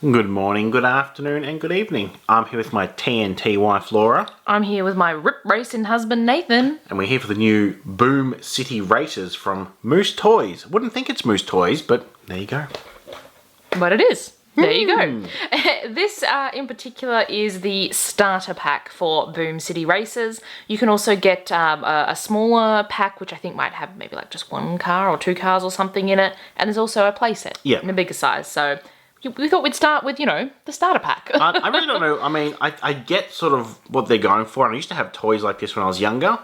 Good morning, good afternoon, and good evening. I'm here with my TNT wife, Laura. I'm here with my rip racing husband, Nathan. And we're here for the new Boom City Racers from Moose Toys. Wouldn't think it's Moose Toys, but there you go. But it is. There you go. This in particular is the starter pack for Boom City Racers. You can also get a smaller pack, which I think might have maybe like just one car or two cars or something in it. And there's also a playset in a bigger size. So we thought we'd start with, the starter pack. I really don't know. I mean, I get sort of what they're going for. And I used to have toys like this when I was younger.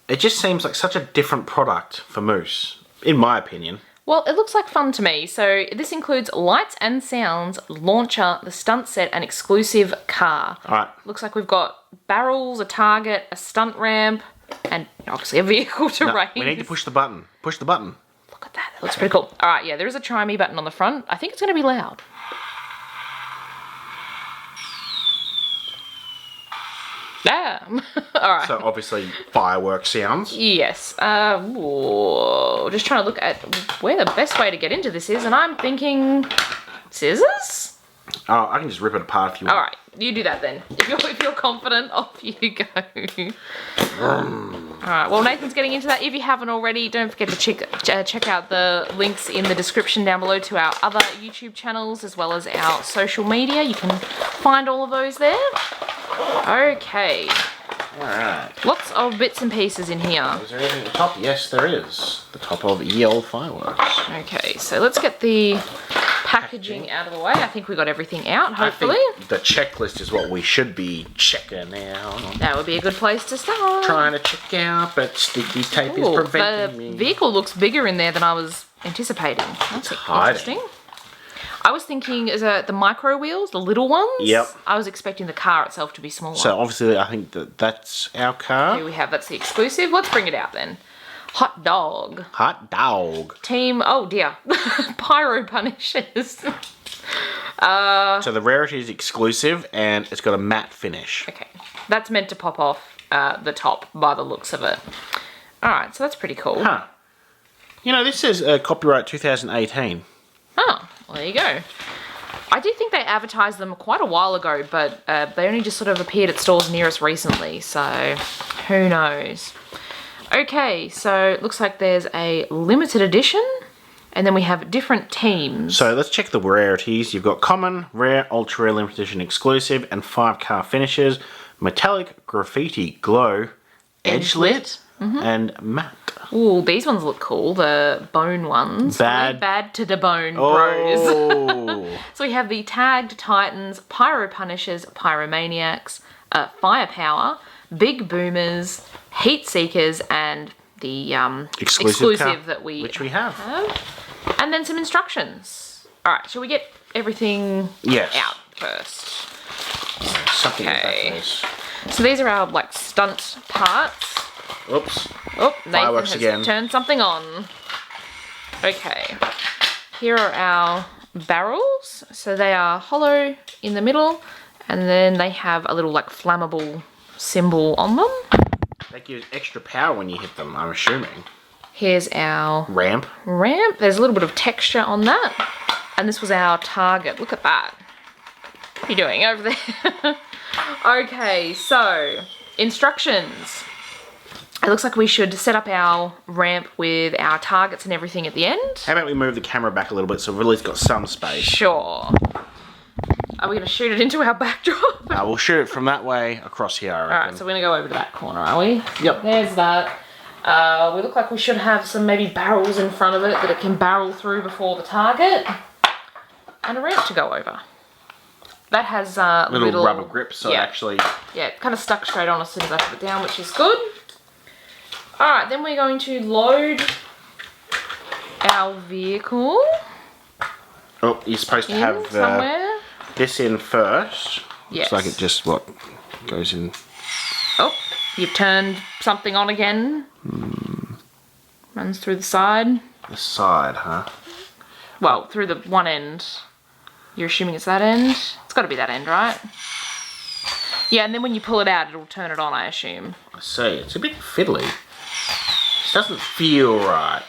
It just seems like such a different product for Moose, in my opinion. Well, it looks like fun to me. So this includes lights and sounds, launcher, the stunt set, and exclusive car. All right. Looks like we've got barrels, a target, a stunt ramp, and obviously a vehicle to race. We need to push the button. Push the button. Look at that. That looks pretty cool. All right, yeah, there is a chimey button on the front. I think it's going to be loud. Yeah. All right. So obviously fireworks sounds. Yes. Whoa. Just trying to look at where the best way to get into this is, and I'm thinking scissors? Oh, I can just rip it apart if you want. All right, you do that then. If you're confident, off you go. All right. Well, Nathan's getting into that. If you haven't already, don't forget to check out the links in the description down below to our other YouTube channels as well as our social media. You can find all of those there. Okay. Alright. Lots of bits and pieces in here. Is there anything at the top? Yes, there is. The top of Ye Olde Fireworks. Okay, so let's get the packaging out of the way. I think we got everything out, hopefully. I think the checklist is what we should be checking out. That would be a good place to start. Trying to check out, but sticky tape is preventing me. The vehicle looks bigger in there than I was anticipating. That's interesting. I was thinking, is it the micro wheels, the little ones? Yep. I was expecting the car itself to be smaller. So obviously I think that's our car. Here we have, that's the exclusive. Let's bring it out then. Hot dog. Hot dog. Team, oh dear, Pyro Punishers. So the rarity is exclusive and it's got a matte finish. Okay, that's meant to pop off the top by the looks of it. Alright, so that's pretty cool. Huh. You know, this says copyright 2018. Oh, well, there you go. I did think they advertised them quite a while ago, but they only just sort of appeared at stores near us recently, so who knows. Okay, so it looks like there's a limited edition, and then we have different teams. So let's check the rarities. You've got common, rare, ultra rare, limited edition, exclusive, and 5 car finishes. Metallic, graffiti, glow, edge lit, and matte. Ooh, these ones look cool, the bone ones. Bad to the bone, bros. So we have the tagged Titans, Pyro Punishers, Pyromaniacs, Firepower, Big Boomers, Heat Seekers, and the exclusive that which we have. And then some instructions. All right, shall we get everything out first? Something okay. So these are our stunt parts. Oops. Oh, Nathan Fireworks has again. Turned something on. Okay. Here are our barrels. So they are hollow in the middle, and then they have a little flammable symbol on them. That gives extra power when you hit them, I'm assuming. Here's our ramp. There's a little bit of texture on that. And this was our target. Look at that. What are you doing over there? Okay, so instructions. It looks like we should set up our ramp with our targets and everything at the end. How about we move the camera back a little bit so we've at least got some space? Sure. Are we going to shoot it into our backdrop? We'll shoot it from that way across here, I reckon. Alright, so we're going to go over to that corner, are we? Yep. There's that. We look like we should have some maybe barrels in front of it that it can barrel through before the target. And a ramp to go over. That has little rubber grips, so it actually... Yeah, it kind of stuck straight on as soon as I put it down, which is good. Alright, then we're going to load our vehicle. Oh, you're supposed to have this in first. Yes. Looks like it just, goes in. Oh, you've turned something on again. Runs through the side. The side, huh? Well, through the one end. You're assuming it's that end? It's got to be that end, right? Yeah, and then when you pull it out, it'll turn it on, I assume. I see. It's a bit fiddly. It doesn't feel right.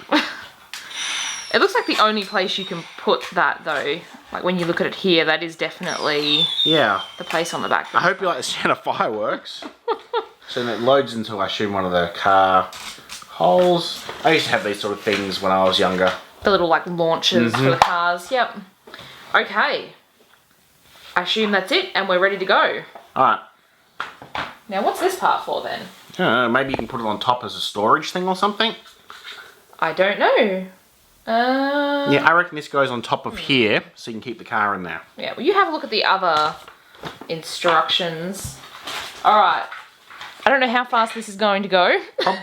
It looks like the only place you can put that, though. Like, when you look at it here, that is definitely the place on the back. I hope you like the sound of fireworks. So it loads into, I assume, one of the car holes. I used to have these sort of things when I was younger. The little, like, launchers for the cars. Yep. Okay. I assume that's it, and we're ready to go. Alright. Now, what's this part for, then? I don't know, maybe you can put it on top as a storage thing or something? I don't know. Yeah, I reckon this goes on top of here, so you can keep the car in there. Yeah, well, you have a look at the other instructions. Alright. I don't know how fast this is going to go.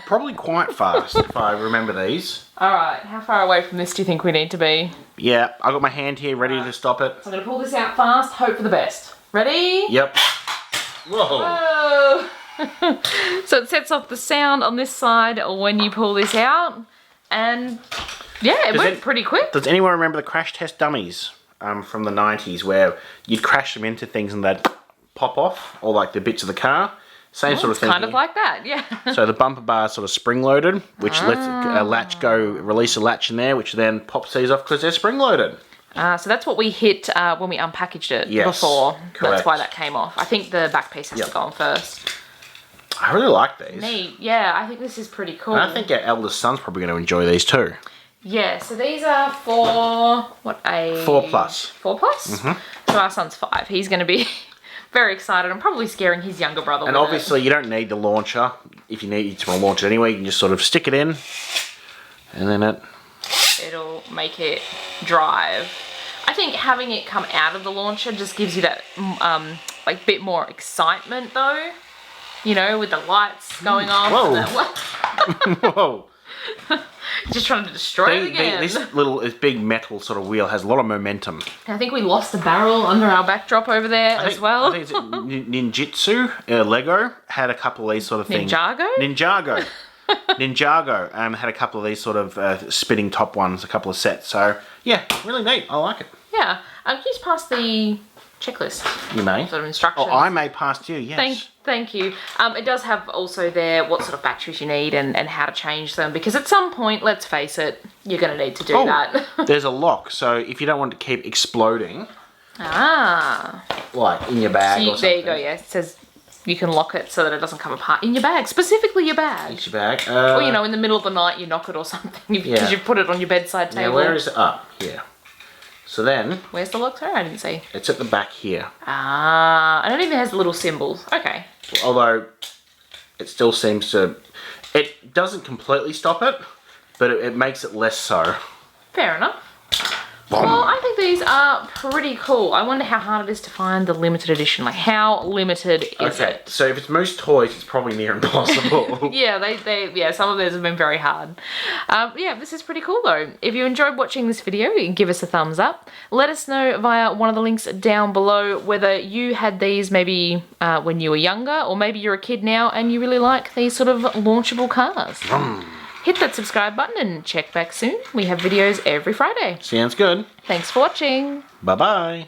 Probably quite fast, if I remember these. Alright, how far away from this do you think we need to be? Yeah, I got my hand here ready to stop it. So I'm going to pull this out fast, hope for the best. Ready? Yep. Whoa. Whoa. So it sets off the sound on this side when you pull this out. And yeah, it went pretty quick. Does anyone remember the crash test dummies from the 90s where you'd crash them into things and they'd pop off, or like the bits of the car? Same sort of thing. Kind of like that, yeah. So the bumper bar is sort of spring loaded, which lets a latch go, release a latch in there, which then pops these off because they're spring loaded. So that's what we hit when we unpackaged it before. Correct. That's why that came off. I think the back piece has to go on first. I really like these. Neat. Yeah, I think this is pretty cool. And I think our eldest son's probably going to enjoy these too. Yeah, so these are for, 4 plus. 4 plus? So our son's 5. He's going to be very excited. I'm probably scaring his younger brother And obviously you don't need the launcher. If you need to launch it anyway, you can just sort of stick it in. And then it'll make it drive. I think having it come out of the launcher just gives you that like bit more excitement though. You know, with the lights going off. Whoa. Whoa. Just trying to destroy it again. This big metal sort of wheel has a lot of momentum. I think we lost a barrel under our backdrop over there as well. I think it's Ninjitsu, Lego, had a couple of these sort of things. Ninjago had a couple of these sort of spinning top ones, a couple of sets. So, yeah, really neat. I like it. Yeah. Can you just pass the checklist? You may. Sort of instructions. Oh, I may pass to you, yes. Thank you. It does have also there what sort of batteries you need and how to change them, because at some point, let's face it, you're going to need to do that. There's a lock, so if you don't want to keep exploding, like in your bag or something. There you go, yeah. It says you can lock it so that it doesn't come apart in your bag, specifically your bag. It's your bag. Or, you know, in the middle of the night you knock it or something because you've put it on your bedside table. Now, where is it? Up here. So then... Where's the lock? Sorry, I didn't see. It's at the back here. And it even has the little symbols. Okay. Although, it still seems to... It doesn't completely stop it, but it makes it less so. Fair enough. Well, I think these are pretty cool. I wonder how hard it is to find the limited edition. Like, how limited is it? So if it's Moose Toys, it's probably near impossible. Yeah, some of those have been very hard. Yeah, this is pretty cool though. If you enjoyed watching this video, give us a thumbs up. Let us know via one of the links down below whether you had these maybe when you were younger, or maybe you're a kid now and you really like these sort of launchable cars. Hit that subscribe button and check back soon. We have videos every Friday. Sounds good. Thanks for watching. Bye-bye.